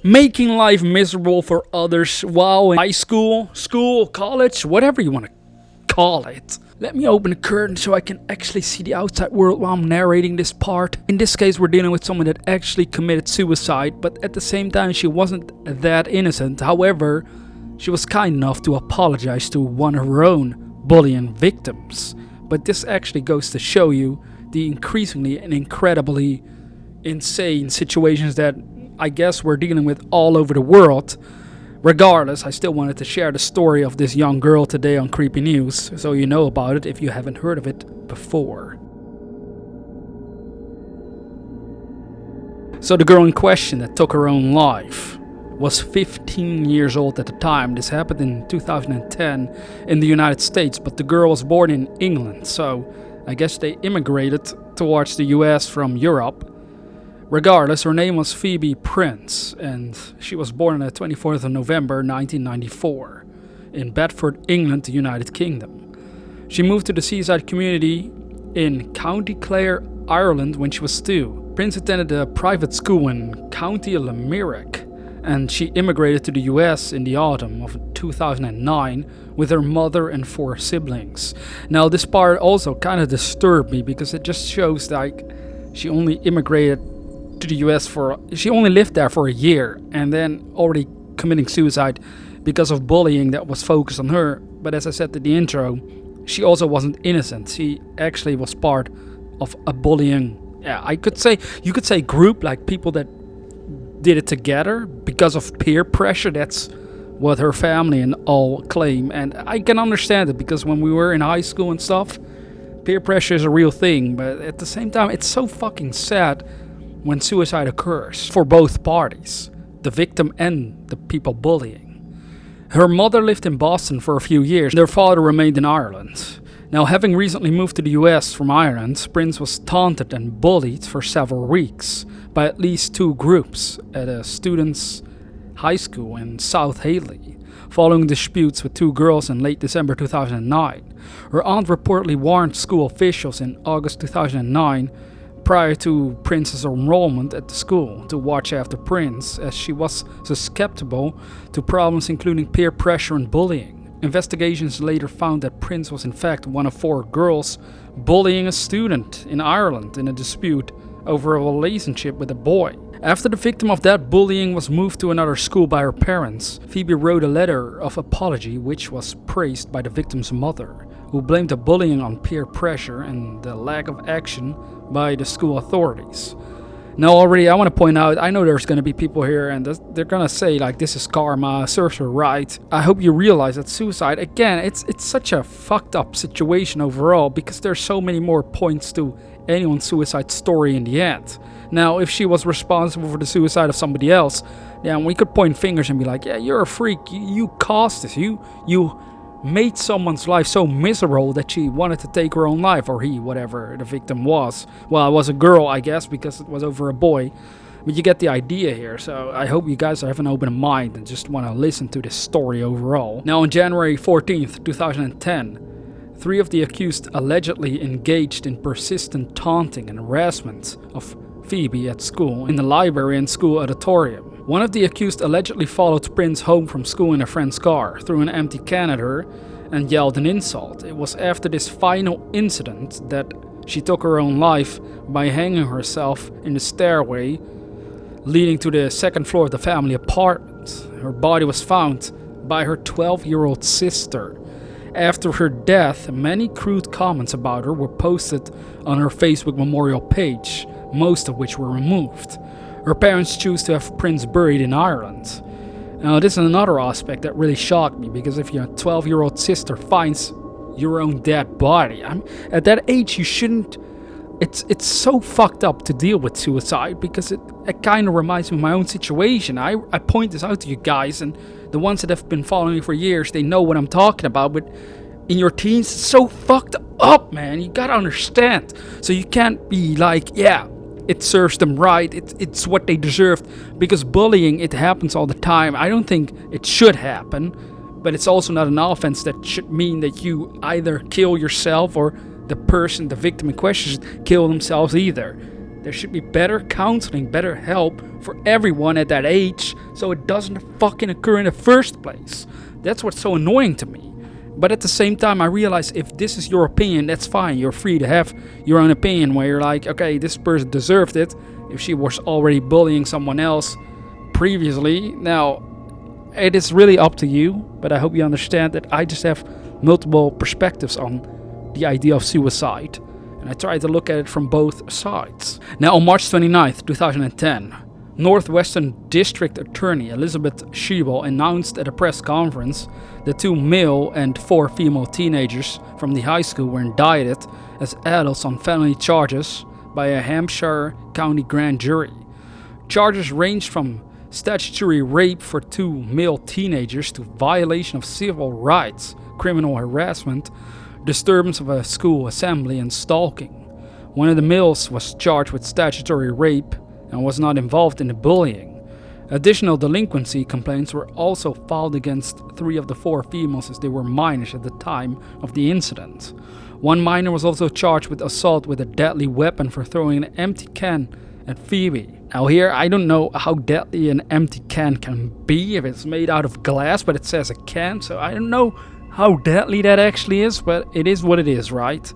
making life miserable for others while in high school, college, whatever you want to call it. Let me open the curtain so I can actually see the outside world while I'm narrating this part. In this case, we're dealing with someone that actually committed suicide, but at the same time, she wasn't that innocent. However, she was kind enough to apologize to one of her own bullying victims. But this actually goes to show you the increasingly and incredibly insane situations that I guess we're dealing with all over the world. Regardless, I still wanted to share the story of this young girl today on Creepy News, so you know about it if you haven't heard of it before. So the girl in question that took her own life was 15 years old at the time. This happened in 2010 in the United States, but the girl was born in England, so I guess they immigrated towards the US from Europe. Regardless, her name was Phoebe Prince, and she was born on the 24th of November 1994 in Bedford, England, the United Kingdom. She moved to the seaside community in County Clare, Ireland when she was 2. Prince attended a private school in County Limerick, and she immigrated to the US in the autumn of 2009 with her mother and 4 siblings. Now this part also kind of disturbed me because it just shows like she only immigrated to the US she only lived there for a year and then already committing suicide because of bullying that was focused on her. But as I said in the intro, she also wasn't innocent. She actually was part of a bullying, you could say group, like people that did it together because of peer pressure. That's what her family and all claim, and I can understand it because when we were in high school and stuff, peer pressure is a real thing. But at the same time, it's so fucking sad when suicide occurs for both parties, the victim and the people bullying. Her mother lived in Boston for a few years, and her father remained in Ireland. Now, having recently moved to the US from Ireland, Prince was taunted and bullied for several weeks by at least 2 groups at a student's high school in South Hadley, following disputes with 2 girls in late December 2009. Her aunt reportedly warned school officials in August 2009 prior to Prince's enrollment at the school to watch after Prince, as she was susceptible to problems including peer pressure and bullying. Investigations later found that Prince was in fact one of 4 girls bullying a student in Ireland in a dispute over a relationship with a boy. After the victim of that bullying was moved to another school by her parents, Phoebe wrote a letter of apology which was praised by the victim's mother, who blamed the bullying on peer pressure and the lack of action by the school authorities. Now already I want to point out, I know there's going to be people here and they're going to say like this is karma, serves her right. I hope you realize that suicide, again, it's such a fucked up situation overall because there's so many more points to anyone's suicide story in the end. Now if she was responsible for the suicide of somebody else, yeah, we could point fingers and be like, yeah, you're a freak, you caused this, you made someone's life so miserable that she wanted to take her own life, or he, whatever the victim was. Well, it was a girl, I guess, because it was over a boy. But you get the idea here, so I hope you guys have an open mind and just want to listen to this story overall. Now, on January 14th, 2010, 3 of the accused allegedly engaged in persistent taunting and harassment of Phoebe at school in the library and school auditorium. One of the accused allegedly followed Prince home from school in a friend's car, threw an empty can at her, and yelled an insult. It was after this final incident that she took her own life by hanging herself in the stairway leading to the 2nd floor of the family apartment. Her body was found by her 12-year-old sister. After her death, many crude comments about her were posted on her Facebook memorial page, most of which were removed. Her parents choose to have Prince buried in Ireland. Now this is another aspect that really shocked me, because if your 12-year-old sister finds your own dead body, at that age you shouldn't. It's so fucked up to deal with suicide, because it kind of reminds me of my own situation. I point this out to you guys, and the ones that have been following me for years, they know what I'm talking about. But in your teens, it's so fucked up, man. You gotta understand. So you can't be like, yeah, it serves them right, it's what they deserved, because bullying, it happens all the time. I don't think it should happen, but it's also not an offense that should mean that you either kill yourself or the victim in question should kill themselves either. There should be better counseling, better help for everyone at that age so it doesn't fucking occur in the first place. That's what's so annoying to me. But at the same time, I realize if this is your opinion, that's fine. You're free to have your own opinion where you're like, okay, this person deserved it if she was already bullying someone else previously. Now, it is really up to you, but I hope you understand that I just have multiple perspectives on the idea of suicide. And I try to look at it from both sides. Now, on March 29th, 2010, Northwestern District Attorney Elizabeth Schiebel announced at a press conference that 2 male and 4 female teenagers from the high school were indicted as adults on felony charges by a Hampshire County grand jury. Charges ranged from statutory rape for 2 male teenagers to violation of civil rights, criminal harassment, disturbance of a school assembly, and stalking. One of the males was charged with statutory rape and was not involved in the bullying. Additional delinquency complaints were also filed against 3 of the 4 females as they were minors at the time of the incident. One minor was also charged with assault with a deadly weapon for throwing an empty can at Phoebe. Now here, I don't know how deadly an empty can be if it's made out of glass, but it says a can, so I don't know how deadly that actually is, but it is what it is, right?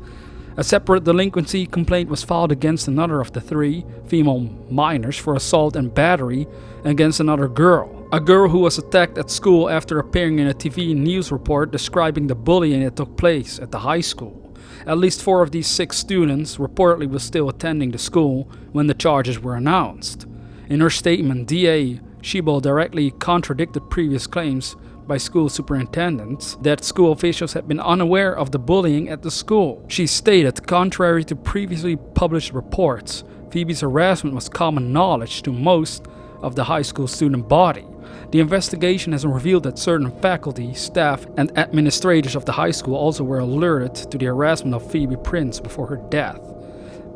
A separate delinquency complaint was filed against another of the 3 female minors for assault and battery against another girl. A girl who was attacked at school after appearing in a TV news report describing the bullying that took place at the high school. At least 4 of these 6 students reportedly were still attending the school when the charges were announced. In her statement, DA Schiebel directly contradicted previous claims by school superintendents that school officials had been unaware of the bullying at the school. She stated, contrary to previously published reports, Phoebe's harassment was common knowledge to most of the high school student body. The investigation has revealed that certain faculty, staff, and administrators of the high school also were alerted to the harassment of Phoebe Prince before her death.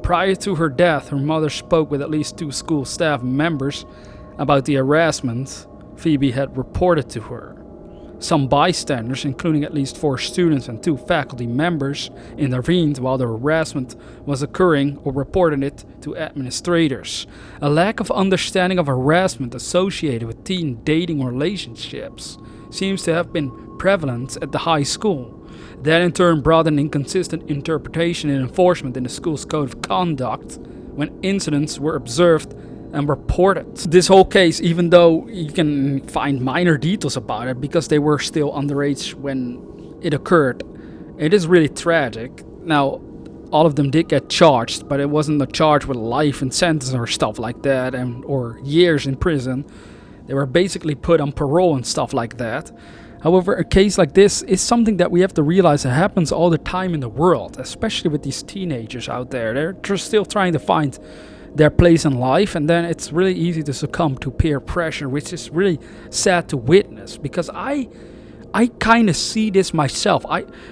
Prior to her death, her mother spoke with at least 2 school staff members about the harassment Phoebe had reported to her. Some bystanders, including at least 4 students and 2 faculty members, intervened while the harassment was occurring or reported it to administrators. A lack of understanding of harassment associated with teen dating relationships seems to have been prevalent at the high school. That in turn brought an inconsistent interpretation and enforcement in the school's code of conduct when incidents were observed and reported. This whole case, even though you can find minor details about it because they were still underage when it occurred, it is really tragic. Now, all of them did get charged, but it wasn't a charge with life and sentence or stuff like that, or years in prison. They were basically put on parole and stuff like that. However, a case like this is something that we have to realize that happens all the time in the world, especially with these teenagers out there. They're just still trying to find their place in life, and then it's really easy to succumb to peer pressure, which is really sad to witness because I kind of see this myself.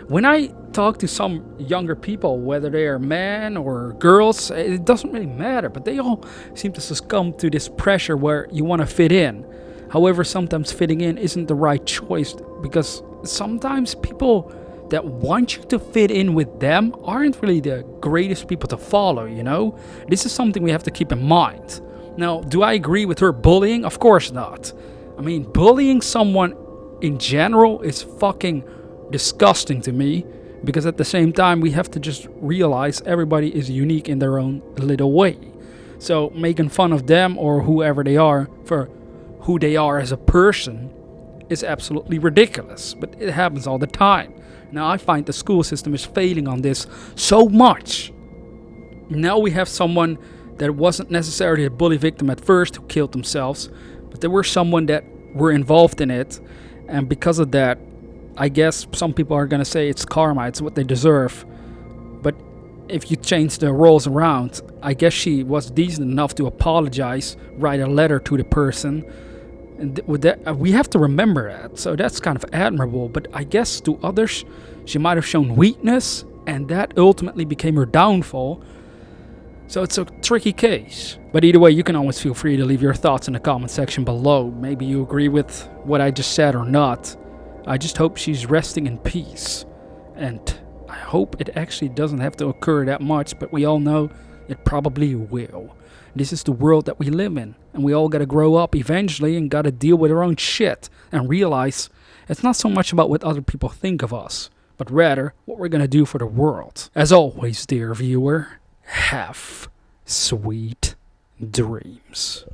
When I talk to some younger people, whether they are men or girls, it doesn't really matter, but they all seem to succumb to this pressure where you want to fit in. However, sometimes fitting in isn't the right choice because sometimes people that want you to fit in with them aren't really the greatest people to follow, you know? This is something we have to keep in mind. Now, do I agree with her bullying? Of course not. I mean, bullying someone in general is fucking disgusting to me because at the same time, we have to just realize everybody is unique in their own little way. So making fun of them or whoever they are for who they are as a person is absolutely ridiculous, but it happens all the time. Now I find the school system is failing on this so much. Now we have someone that wasn't necessarily a bully victim at first who killed themselves, but there were someone that were involved in it, and because of that, I guess some people are gonna say it's karma, it's what they deserve. But if you change the roles around, I guess she was decent enough to apologize, write a letter to the person. And with that, we have to remember that. So that's kind of admirable. But I guess to others, she might have shown weakness, and that ultimately became her downfall. So it's a tricky case. But either way, you can always feel free to leave your thoughts in the comment section below. Maybe you agree with what I just said or not. I just hope she's resting in peace. And I hope it actually doesn't have to occur that much. But we all know It probably will. This is the world that we live in, and we all gotta grow up eventually and gotta deal with our own shit and realize it's not so much about what other people think of us, but rather what we're gonna do for the world. As always, dear viewer, have sweet dreams.